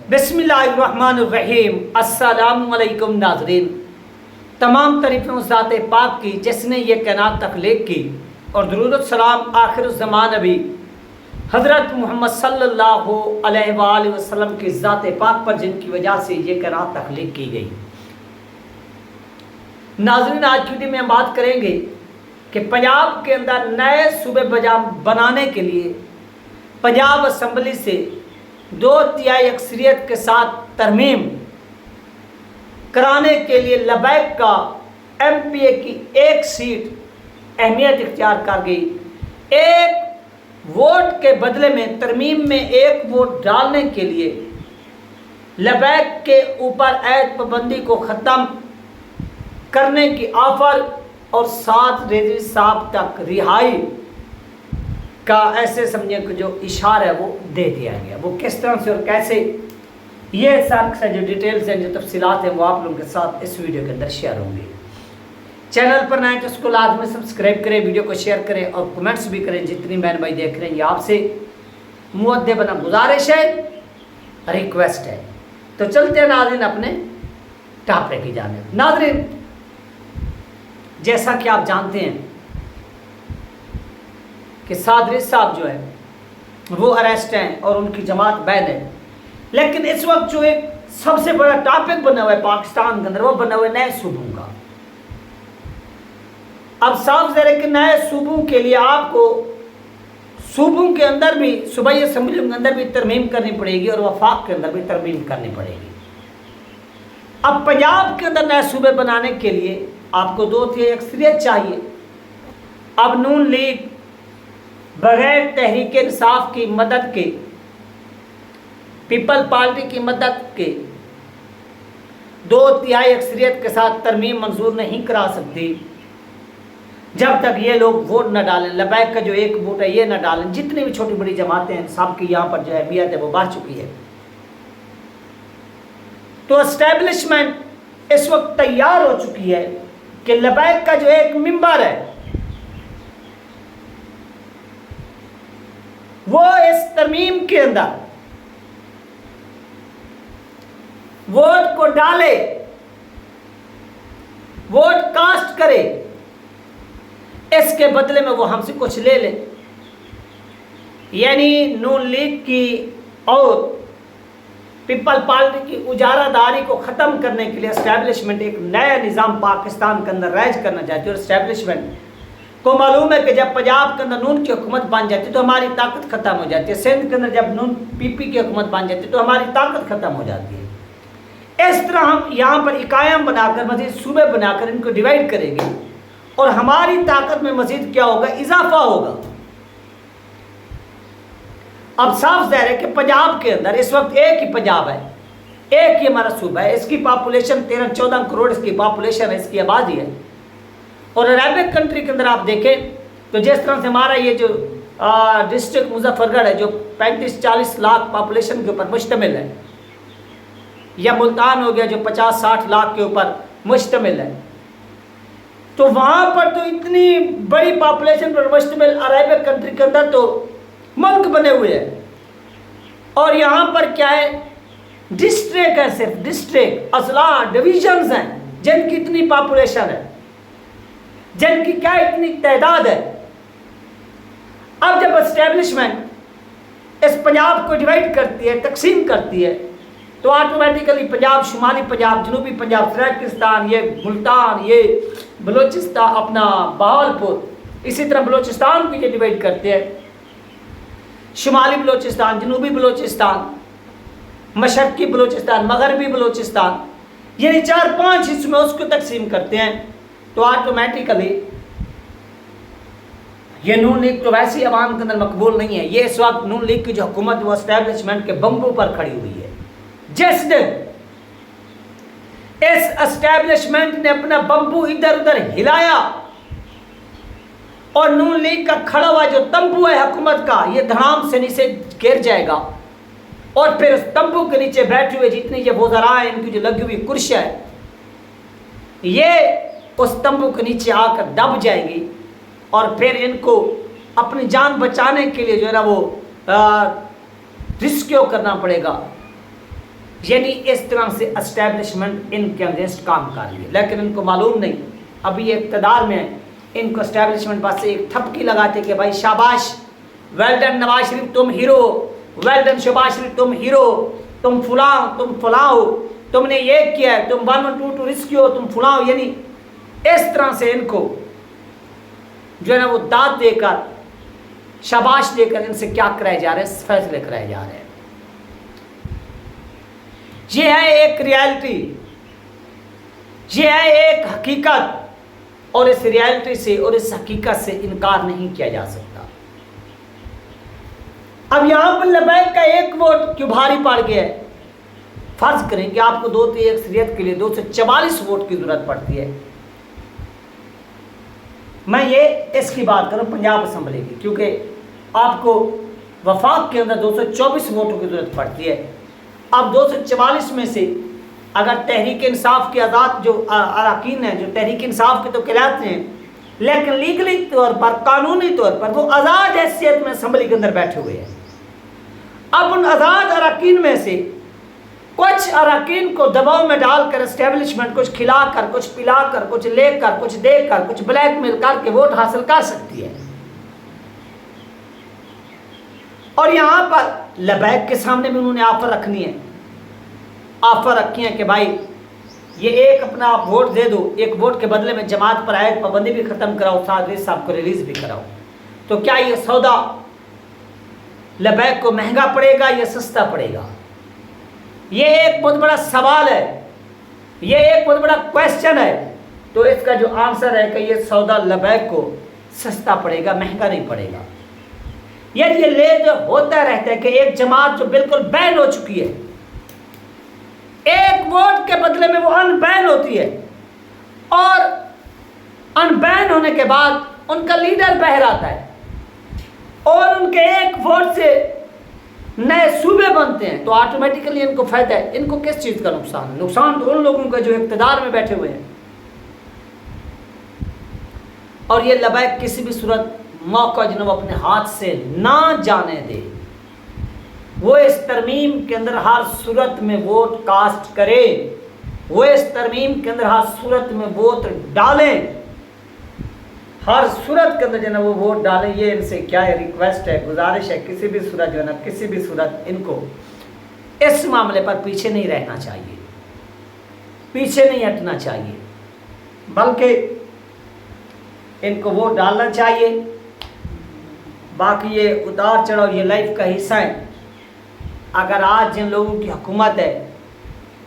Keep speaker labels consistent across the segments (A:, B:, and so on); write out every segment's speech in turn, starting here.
A: बिस्मिल्लाहिर्रहमानिर्रहीम। अस्सलामुअलैकुम नाज़रीन। तमाम तारीफ़ें ज़ात पाक की जिसने ये कायनात तख्लीक़ की और दुरूद सलाम आखिर ज़मान नबी हज़रत मोहम्मद सल्लल्लाहु अलैहि वसल्लम की ज़ात पाक पर जिनकी वजह से ये कायनात तख्लीक़ की गई। नाज़रीन, आज की वीडियो में हम बात करेंगे कि पंजाब के अंदर नए सूबे बनाने के लिए पंजाब असम्बली से 2/3 अक्सरियत के साथ तरमीम कराने के लिए लबैक का MPA की एक सीट अहमियत इख्तियार कर गई। एक वोट के बदले में तरमीम में एक वोट डालने के लिए लबैक के ऊपर ऐद पाबंदी को ख़त्म करने की ऑफ़र और 7 रिजवी साहब तक रिहाई का ऐसे समझे कि जो इशारा है वो दे दिया गया। वो किस तरह से और कैसे, ये सारे जो डिटेल्स हैं, जो तफसीलात हैं, वो आप लोगों के साथ इस वीडियो के अंदर शेयर होंगे। चैनल पर नए तो उसको लाजमी सब्सक्राइब करें, वीडियो को शेयर करें और कमेंट्स भी करें। जितनी बहन भाई देख रहे हैं, ये आपसे मुअद्दबना गुजारिश है, रिक्वेस्ट है। तो चलते हैं नाज़रीन अपने टॉपिक की जानिब। नाज़रीन, जैसा कि आप जानते हैं कि सादरी साहब जो है वो अरेस्ट हैं और उनकी जमात बैन है, लेकिन इस वक्त जो एक सबसे बड़ा टॉपिक बना हुआ है पाकिस्तान के अंदर, वो बना हुआ है नए सूबों का। अब साफ ज़ाहिर है कि नए सूबों के लिए आपको सूबों के अंदर भी, सूबाई असम्बली के अंदर भी तरमीम करनी पड़ेगी और वफाक के अंदर भी तरमीम करनी पड़ेगी। अब पंजाब के अंदर नए सूबे बनाने के लिए आपको 2/3 अक्सरियत चाहिए। अब नून लीग बगैर तहरीक इंसाफ की मदद के, पीपल पार्टी की मदद के 2/3 अक्सरियत के साथ तरमीम मंजूर नहीं करा सकती जब तक ये लोग वोट न डालें। लबैक का जो एक वोट है ये न डालें। जितनी भी छोटी बड़ी जमातें हैं, सबकी यहाँ पर जो अहमियत है वो बढ़ चुकी है। तो एस्टेब्लिशमेंट इस वक्त तैयार हो चुकी है कि लबैक का जो एक मेंबर है वो इस तरमीम के अंदर वोट को डाले, वोट कास्ट करे, इसके बदले में वो हमसे कुछ ले ले। यानी नून लीग की और पीपल पार्टी की उजारादारी को ख़त्म करने के लिए एस्टैब्लिशमेंट एक नया निज़ाम पाकिस्तान के अंदर राइज करना चाहती है। और एस्टैब्लिशमेंट को मालूम है कि जब पंजाब के अंदर नून की हुकूमत बन जाती है तो हमारी ताकत ख़त्म हो जाती है। सिंध के अंदर जब नून PP की हुकूमत बन जाती है तो हमारी ताकत ख़त्म हो जाती है। इस तरह हम यहाँ पर इकायम बनाकर, मज़ीद सूबे बनाकर इनको डिवाइड करेंगे और हमारी ताकत में मज़ीद क्या होगा, इजाफा होगा। अब साफ ज़ाहिर है कि पंजाब के अंदर इस वक्त एक ही पंजाब है, एक ही हमारा सूबा है। इसकी पॉपुलेशन 13-14 करोड़ इसकी पॉपुलेशन है, इसकी आबादी है। और अरबिक कंट्री के अंदर आप देखें तो जिस तरह से हमारा ये जो डिस्ट्रिक्ट मुजफ्फरगढ़ है, जो 35-40 लाख पॉपुलेशन के ऊपर मुश्तमिल है, या मुल्तान हो गया जो 50-60 लाख के ऊपर मुश्तमिल है, तो वहाँ पर तो इतनी बड़ी पॉपुलेशन पर मुश्तमिल अरबिक कंट्री के अंदर तो मुल्क बने हुए हैं। और यहाँ पर क्या है, डिस्ट्रिक्ट है, सिर्फ डिस्ट्रिक्ट, असला डिविजन्स हैं जिनकी इतनी पॉपुलेशन है, जिनकी क्या इतनी तादाद है। अब जब एस्टेब्लिशमेंट इस पंजाब को डिवाइड करती है, तकसीम करती है, तो ऑटोमेटिकली पंजाब, शुमाली पंजाब, जनूबी पंजाब, सराकिस्तान, ये मुल्तान, ये बलोचिस्तान, अपना बहावलपुर, इसी तरह बलोचिस्तान को ये डिवाइड करते हैं। शुमाली बलोचिस्तान, जनूबी बलोचिस्तान, मशरकी बलोचिस्तान, मगरबी बलोचिस्तान, यानी 4-5 हिस्सों में उसको तकसीम करते हैं। तो ऑटोमेटिकली ये नून लीग तो वैसी आवाम के अंदर मकबूल नहीं है। ये इस वक्त नून लीग की जो हुकूमत वो एस्टैब्लिशमेंट के बम्बू पर खड़ी हुई है। जिस दिन इस एस्टैब्लिशमेंट ने अपना बम्बू इधर उधर हिलाया और नून लीग का खड़ा हुआ जो तंबू है हुकूमत का, ये धड़ाम से नीचे गिर जाएगा और फिर उस तंबू के नीचे बैठे हुए जितनी ये वज़रा है, इनकी जो लगी हुई कुर्सियां है, ये उस तंबू के नीचे आकर दब जाएंगी और फिर इनको अपनी जान बचाने के लिए जो है ना वो रिस्क्यू करना पड़ेगा। यानी इस तरह से एस्टेब्लिशमेंट इनके अगेंस्ट काम कर रही है, लेकिन इनको मालूम नहीं, अभी ये इक़्तिदार में है, इनको एस्टेब्लिशमेंट पास से एक थपकी लगाते कि भाई शाबाश, वेल डन नवाज शरीफ तुम हीरो, वेल डन शहबाज शरीफ तुम हीरो, तुम फलां हो, तुमने ये किया है, तुम 112 रिस्क्यू हो, तुम फलां हो। यानी इस तरह से इनको जो है ना वो दाद देकर, शाबाश देकर इनसे क्या कराए जा रहे हैं, फैसले कराए जा रहे हैं। ये है एक रियलिटी, ये है एक हकीकत, और इस रियलिटी से और इस हकीकत से इनकार नहीं किया जा सकता। अब यहां पर लबैक का एक वोट क्यों भारी पड़ गया है? फर्ज करें कि आपको 2 की अक्सरियत के लिए 244 वोट की जरूरत पड़ती है। मैं ये इसकी बात करूं पंजाब असम्बली की, क्योंकि आपको वफाक के अंदर 224 वोटों की जरूरत पड़ती है। अब 244 में से अगर तहरीक इंसाफ के आज़ाद जो अरकान हैं, जो तहरीक इंसाफ के तो कहलाते हैं, लेकिन लीगली तौर पर, कानूनी तौर पर वो आज़ाद हैसियत में असम्बली के अंदर बैठे हुए हैं। अब उन आज़ाद अरकान में से कुछ अरकान को दबाव में डालकर एस्टेब्लिशमेंट कुछ खिलाकर, कुछ पिलाकर, कुछ लेकर, कुछ देकर, कुछ ब्लैकमेल करके वोट हासिल कर सकती है। और यहां पर लबैक के सामने भी उन्होंने ऑफर रखनी है, ऑफर रखी है कि भाई ये एक अपना आप वोट दे दो, एक वोट के बदले में जमात पर आयत पाबंदी भी खत्म कराओ, साथ साहब को रिलीज भी कराओ। तो क्या ये सौदा लबैक को महंगा पड़ेगा या सस्ता पड़ेगा? ये एक बहुत बड़ा सवाल है, ये एक बहुत बड़ा क्वेश्चन है। तो इसका जो आंसर है कि ये सौदा लबैक को सस्ता पड़ेगा, महंगा नहीं पड़ेगा। यदि ये ले जो होता रहता है कि एक जमात जो बिल्कुल बैन हो चुकी है, एक वोट के बदले में वो अनबैन होती है, और अनबैन होने के बाद उनका लीडर बहर आता है, और उनके एक वोट से नए सूबे बनते हैं, तो ऑटोमेटिकली इनको फायदा है। इनको किस चीज का नुकसान है? नुकसान तो उन लोगों का जो इक़्तिदार में बैठे हुए हैं। और ये लबैक किसी भी सूरत मौका जो वो अपने हाथ से ना जाने दे, वो इस तरमीम के अंदर हर सूरत में वोट कास्ट करे, वो इस तरमीम के अंदर हर सूरत में वोट डालें, हर सूरत के अंदर जो है वो वोट डालें। ये इनसे क्या है, रिक्वेस्ट है, गुजारिश है, किसी भी सूरत जो है ना, किसी भी सूरत इनको इस मामले पर पीछे नहीं रहना चाहिए, पीछे नहीं हटना चाहिए, बल्कि इनको वोट डालना चाहिए। बाकी ये उतार चढ़ाव ये लाइफ का हिस्सा है। अगर आज जिन लोगों की हुकूमत है,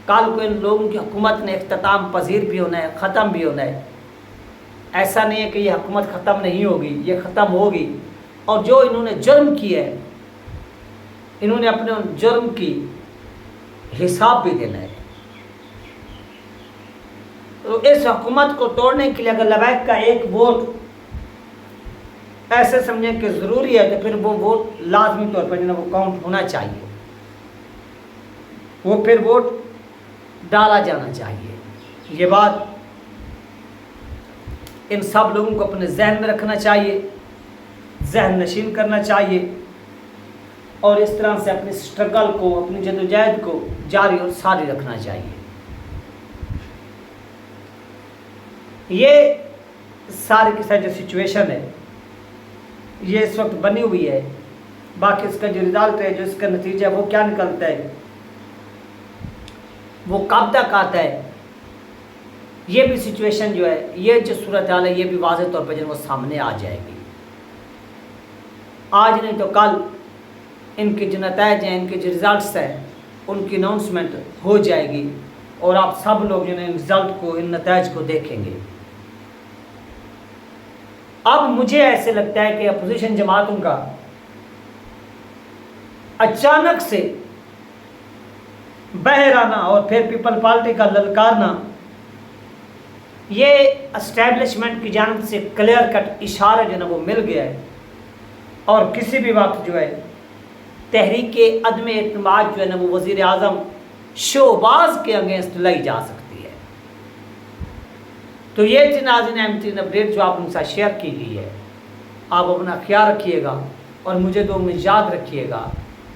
A: कल को इन लोगों की हुकूमत ने इख्तिताम पजीर भी होना है, ख़त्म भी होना है। ऐसा नहीं है कि ये हुकूमत ख़त्म नहीं होगी, ये ख़त्म होगी। और जो इन्होंने जुर्म किया है, इन्होंने अपने उन जुर्म की हिसाब भी देना है। तो इस हुकूमत को तोड़ने के लिए अगर लबैक का एक वोट ऐसे समझें कि ज़रूरी है, तो फिर वो वोट लाजमी तौर पर जो है वो काउंट होना चाहिए, वो फिर वोट डाला जाना चाहिए। ये बात इन सब लोगों को अपने जहन में रखना चाहिए, जहन नशीन करना चाहिए, और इस तरह से अपनी स्ट्रगल को, अपनी जदोजहद को जारी और सारी रखना चाहिए। ये सारी की सारी जो सिचुएशन है ये इस वक्त बनी हुई है। बाकी इसका जो रिजल्ट है, जो इसका नतीजा है, वो क्या निकलता है, वो कब तक आता है, ये भी सिचुएशन जो है, ये जो सूरत हाल है, ये भी वाज़ेह तौर पर जो वो सामने आ जाएगी। आज नहीं तो कल इनके जो नताइज हैं, इनके जो रिज़ल्ट्स हैं, उनकी अनाउंसमेंट हो जाएगी, और आप सब लोग जो है इन रिज़ल्ट को, इन नताइज को देखेंगे। अब मुझे ऐसे लगता है कि अपोजिशन जमातों का अचानक से बहर आना और फिर पीपल पार्टी का ललकारना, ये एस्टेब्लिशमेंट की जानिब से क्लियर कट इशारा जो है ना वो मिल गया है। और किसी भी वक्त जो है तहरीक अदम एतमाद जो है ना वो वज़ीर आज़म शहबाज के अगेंस्ट लाई जा सकती है। तो ये थी नाज़रीन अहम तरीन अपडेट जो आप उनके साथ शेयर की गई है। आप अपना ख्याल रखिएगा और मुझे दुआ में याद रखिएगा।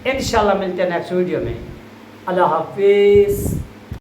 A: इंशाल्लाह मिलते हैं नेक्स्ट वीडियो में। अल्लाह हाफिज़।